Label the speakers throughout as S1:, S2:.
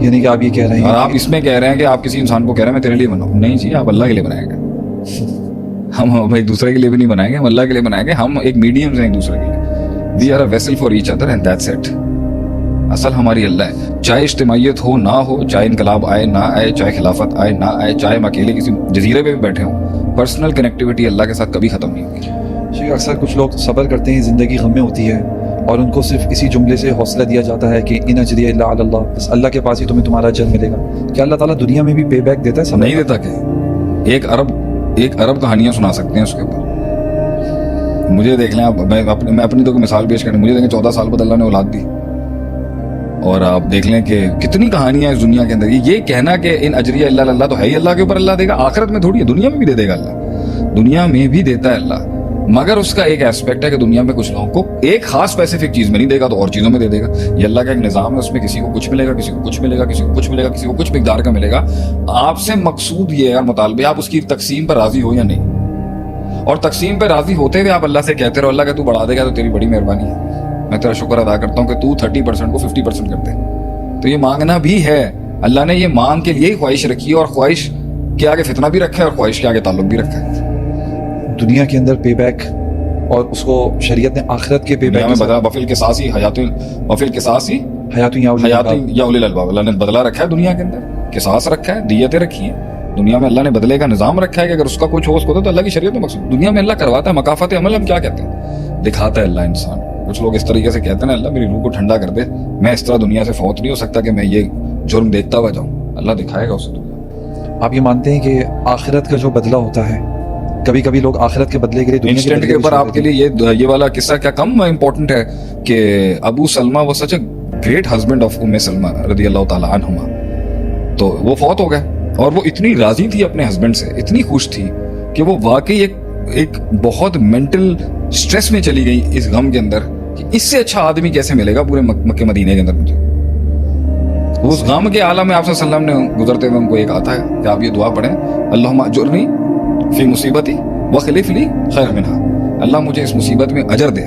S1: یعنی کہ آپ یہ کہہ رہے
S2: اور
S1: ہیں
S2: آپ اس میں کہہ رہے ہیں کہ آپ کسی انسان کو کہہ رہے ہیں میں تیرے لیے بناؤں. نہیں جی, آپ اللہ کے لیے بنائیں گے. ہم ایک دوسرے کے لیے بھی نہیں بنائیں گے, ہم اللہ کے لیے بنائیں گے. ہم ایک میڈیم ہیں ایک دوسرے کے لیے. We are a vessel for each other and that's it. اصل ہماری اللہ ہے. چاہے اجتماعیت ہو نہ ہو, چاہے انقلاب آئے نہ آئے, چاہے خلافت آئے نہ آئے, چاہے ہم اکیلے کسی جزیرے پہ بھی بیٹھے ہوں, پرسنل کنیکٹیوٹی اللہ کے ساتھ کبھی ختم نہیں ہوگی.
S1: اکثر کچھ لوگ صبر کرتے ہیں, زندگی غم میں ہوتی ہے, اور ان کو صرف اسی جملے سے حوصلہ دیا جاتا ہے کہ ان اجری الا علی اللہ, بس اللہ کے پاس ہی تمہیں تمہارا اجر ملے گا. کیا اللہ تعالیٰ دنیا میں بھی پے بیک دیتا ہے صبر؟
S2: نہیں دیتا. کہ ایک ارب کہانیاں سنا سکتے ہیں اس کے اوپر. مجھے دیکھ لیں آپ, میں اپنی تو مثال پیش کریں, مجھے دیکھیں 14 سال بعد اللہ نے اولاد دی, اور آپ دیکھ لیں کہ کتنی کہانیاں اس دنیا کے اندر. یہ کہنا کہ ان اجریہ اللہ اللہ تو ہے ہی اللہ کے اوپر اللہ دے گا, آخرت میں تھوڑی ہے, دنیا میں بھی دے دے گا اللہ. دنیا میں بھی دیتا ہے اللہ, مگر اس کا ایک ایسپیکٹ ہے کہ دنیا میں کچھ لوگوں کو ایک خاص اسپیسیفک چیز میں نہیں دے گا تو اور چیزوں میں دے دے گا. یہ اللہ کا ایک نظام ہے, اس میں کسی کو کچھ ملے گا, کسی کو کچھ ملے گا, کسی کو کچھ ملے گا, کسی کو کچھ مقدار کا ملے گا. آپ سے مقصود یہ ہے اور مطالبے, آپ اس کی تقسیم پر راضی ہو یا نہیں. اور تقسیم پہ راضی ہوتے ہوئے آپ اللہ سے کہتے رہو اللہ کہ تو بڑھا دے گا تو تیری بڑی مہربانی ہے, میں تیرا شکر ادا کرتا ہوں کہ تو 30% کو 50% کر دے. تو یہ مانگنا بھی ہے. اللہ نے یہ مانگ کے لیے ہی خواہش رکھی ہے, اور خواہش کے آگے فتنہ بھی رکھا ہے, اور خواہش کے آگے تعلق بھی رکھا ہے.
S1: دنیا کے اندر پے بیک, اور اس کو شریعت نے آخرت کے پے بیک
S2: میں بدلا وفیل کے ساس ہی وفیل کے ساس ہی
S1: حیات یا
S2: اولی الالباب. اللہ نے بدلا رکھا ہے دنیا کے اندر, قصاص رکھا ہے, دیتیں رکھی ہیں دنیا میں. اللہ نے بدلے کا نظام رکھا ہے کہ اگر اس کا کچھ ہو اس کو تو اللہ کی شریعت میں مقصود. دنیا میں اللہ کرواتا ہے مکافات عمل, ہم کیا کہتے ہیں, دکھاتا ہے اللہ انسان. کچھ لوگ اس طریقے سے کہتے ہیں اللہ میری روح کو ٹھنڈا کر دے, میں اس طرح دنیا سے فوت نہیں ہو سکتا کہ میں یہ جرم دیکھتا ہوا جاؤں. اللہ دکھائے گا اسے.
S1: آپ یہ مانتے ہیں کہ آخرت کا جو بدلہ ہوتا ہے, کبھی کبھی لوگ آخرت کے بدلے کے لیے
S2: انسٹنٹ کے اوپر آپ کے لیے یہ والا قصہ کیا کم امپورٹنٹ ہے کہ ابو سلمہ وہ سچ اے گریٹ ہسبینڈ آف ام سلمہ رضی اللہ تعالیٰ عنہما, تو وہ فوت ہو گئے, اور وہ اتنی راضی تھی اپنے ہسبینڈ سے, اتنی خوش تھی کہ وہ واقعی ایک بہت مینٹل سٹریس میں چلی گئی اس غم کے اندر کہ اس سے اچھا آدمی کیسے ملے گا پورے مکہ مدینے کے اندر مجھے. اس غم کے عالم میں آپ صلی اللہ علیہ وسلم نے گزرتے ہوئے ان کو ایک آتا ہے کہ آپ یہ دعا پڑھیں, اللہم اجرنی فی مصیبتی وخلف لی خیر منہا, اللہ مجھے اس مصیبت میں اجر دے,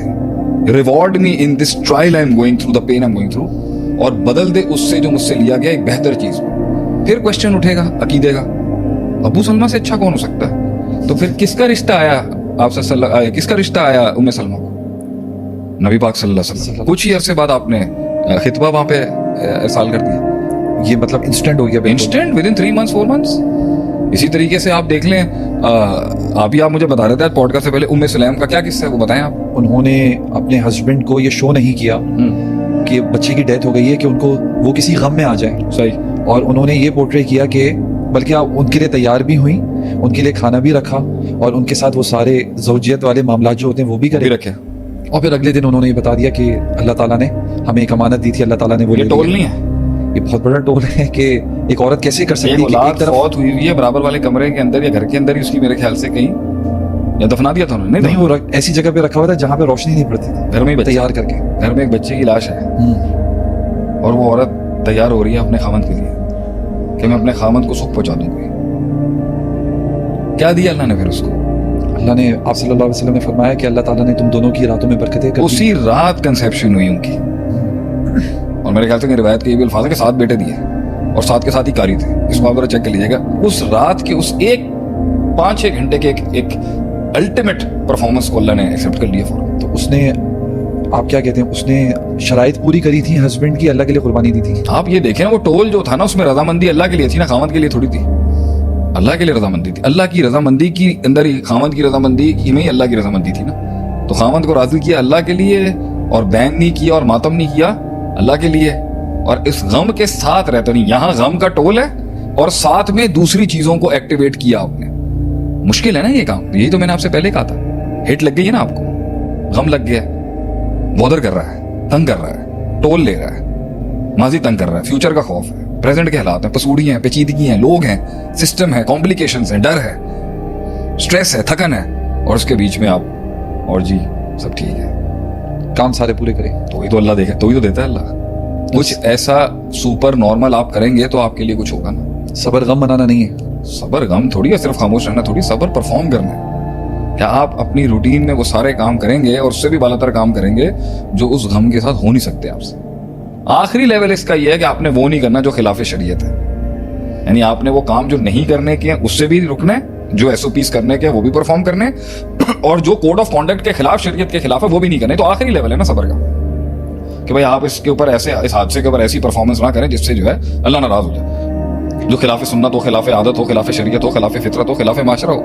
S2: reward me in this trial I am going through, the pain I am going through, اور بدل دے اس سے جو مجھ سے لیا گیا ایک بہتر چیز. پھر کوشچن اٹھے گا عقیدے کا, ابو سلمہ سے اچھا کون ہو سکتا ہے؟ تو پھر کس کا رشتہ آیا آپ سے, کس کا رشتہ آیا ام سلمہ کو؟ نبی پاک صلی اللہ علیہ وسلم. کچھ ہی عرصے بعد آپ نے خطبہ وہاں پہ ارسال کر دیا.
S1: یہ مطلب انسٹنٹ ہو گیا,
S2: instant with in 3 months 4 months. اسی طریقے سے آپ دیکھ لیں, آپ مجھے بتا رہے تھے پوڈ کاسٹ سے پہلے ام سلیم کا کیا قصہ ہے وہ بتائیں آپ.
S1: انہوں نے اپنے ہسبینڈ کو یہ شو نہیں کیا کہ بچے کی ڈیتھ ہو گئی ہے کہ ان کو وہ کسی غم میں آ جائیں.
S2: صحیح.
S1: اور انہوں نے یہ پورٹری کیا کہ بلکہ آپ ان کے لیے تیار بھی ہوئیں, ان کے لیے کھانا بھی رکھا, اور ان کے ساتھ وہ سارے زوجیت والے معاملات جو ہوتے ہیں وہ بھی کرے
S2: رکھے.
S1: اور پھر اگلے دن انہوں نے یہ بتا دیا کہ اللہ تعالیٰ نے ہمیں ایک امانت دی تھی, اللہ تعالیٰ نے وہ
S2: یہ ٹول نہیں ہے,
S1: یہ بہت بڑا ٹول ہے کہ ایک عورت کیسے کر سکتی ہے کہ ایک طرف
S2: فوت ہوئی ہوئی ہے برابر والے کمرے کے اندر یا گھر کے اندر ہی اس کی میرے خیال سے کہیں یا دفنا دیا تھا انہوں نے.
S1: نہیں, وہ ایسی جگہ پہ رکھا ہوا تھا جہاں پہ روشنی نہیں پڑتی تھی,
S2: گھر میں ہی
S1: تیار کر کے.
S2: گھر میں ایک بچے کی لاش ہے, اور وہ عورت تیار ہو رہی ہے اپنے خامند کے لیے کہ میں اپنے خامند کو سکھ پہنچا دوں گی. کیا دیا اللہ نے پھر اس کو؟
S1: اللہ نے, آپ صلی اللہ علیہ وسلم نے فرمایا کہ اللہ تعالیٰ نے تم دونوں کی راتوں میں برکتیں کر دی.
S2: اسی رات کنسیپشن ہوئی ان کی, اور میرے خیال سے روایت کے یہ بھی الفاظ ہے کہ 7 بیٹے دیے اور 7 کے ساتھ ہی کاری تھے. اس کو آپ ذرا چیک کر لیجیے گا. اس رات کے اس ایک 5-6 گھنٹے کے ایک الٹیمیٹ پرفارمنس کو اللہ نے ایکسیپٹ کر لیا فوراً.
S1: تو اس نے, آپ کیا کہتے ہیں, اس نے شرائط پوری کری تھی ہسبینڈ کی, اللہ کے لیے قربانی دی تھی.
S2: آپ یہ دیکھیں وہ ٹول جو تھا نا اس میں رضامندی اللہ کے لیے تھی نا, خامد کے لیے تھوڑی تھی. اللہ کے لیے رضامندی تھی. اللہ کی رضامندی کی اندر ہی خامد کی رضامندی میں ہی اللہ کی رضامندی تھی نا. تو خامد کو راضی کیا اللہ کے لیے, اور بین نہیں کیا اور ماتم نہیں کیا اللہ کے لیے, اور اس غم کے ساتھ رہتا نہیں. یہاں غم کا ٹول ہے اور ساتھ میں دوسری چیزوں کو ایکٹیویٹ کیا آپ نے. مشکل ہے نا یہ کام. یہی تو میں نے آپ سے پہلے کہا تھا, ہٹ لگ گئی ہے نا آپ کو, غم لگ گیا, بودر کر رہا ہے, تنگ کر رہا ہے, ٹول لے رہا ہے, ماضی تنگ کر رہا ہے, فیوچر کا خوف ہے, پریزنٹ کے حالات ہیں, پسوڑی ہیں, پیچیدگی ہیں, لوگ ہیں, سسٹم ہے, کمپلیکیشنز ہیں, ڈر ہے, سٹریس ہے, تھکن ہے, اور اس کے بیچ میں آپ, اور جی سب ٹھیک ہے,
S1: کام سارے پورے کریں.
S2: تو ہی تو اللہ دیکھے, تو ہی تو دیتا ہے اللہ. کچھ ایسا سپر نارمل آپ کریں گے تو آپ کے لیے کچھ ہوگا نا.
S1: صبر غم منانا نہیں ہے,
S2: صبر غم تھوڑی ہے صرف خاموش رہنا تھوڑی, صبر پرفارم کرنا ہے. کیا آپ اپنی روٹین میں وہ سارے کام کریں گے اور اس سے بھی بالا تر کام کریں گے جو اس غم کے ساتھ ہو نہیں سکتے آپ سے. آخری لیول اس کا یہ ہے کہ آپ نے وہ نہیں کرنا جو خلاف شریعت ہے، یعنی آپ نے وہ کام جو نہیں کرنے کے ہیں اس سے بھی رکنا ہے، جو ایس او پیز کرنے کے ہیں وہ بھی پرفارم کرنے ہیں، اور جو کوڈ آف کانڈکٹ کے خلاف، شریعت کے خلاف ہے وہ بھی نہیں کرنے. تو آخری لیول ہے نا صبر کا کہ بھائی آپ اس کے اوپر ایسے، اس حادثے کے اوپر ایسی پرفارمنس نہ کریں جس سے جو ہے اللہ ناراض ہو جائے، جو خلاف سنت ہو، خلاف عادت ہو، خلاف شریعت ہو، خلاف فطرت ہو، خلاف معاشرہ ہو.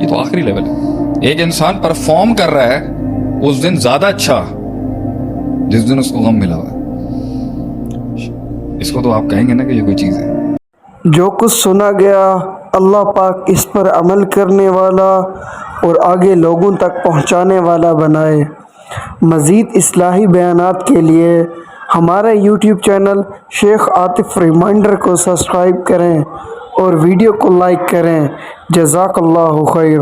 S2: یہ تو آخری لیول ہے. ایک انسان پرفارم کر رہا ہے اس دن زیادہ اچھا جس دن اس کو غم ملا ہوا ہے. اس کو تو آپ کہیں گے نا کہ یہ کوئی چیز ہے.
S3: جو کچھ سنا گیا اللہ پاک اس پر عمل کرنے والا اور آگے لوگوں تک پہنچانے والا بنائے. مزید اصلاحی بیانات کے لیے ہمارا یوٹیوب چینل شیخ عاطف ریمائنڈر کو سبسکرائب کریں اور ویڈیو کو لائک کریں. جزاک اللہ خیر.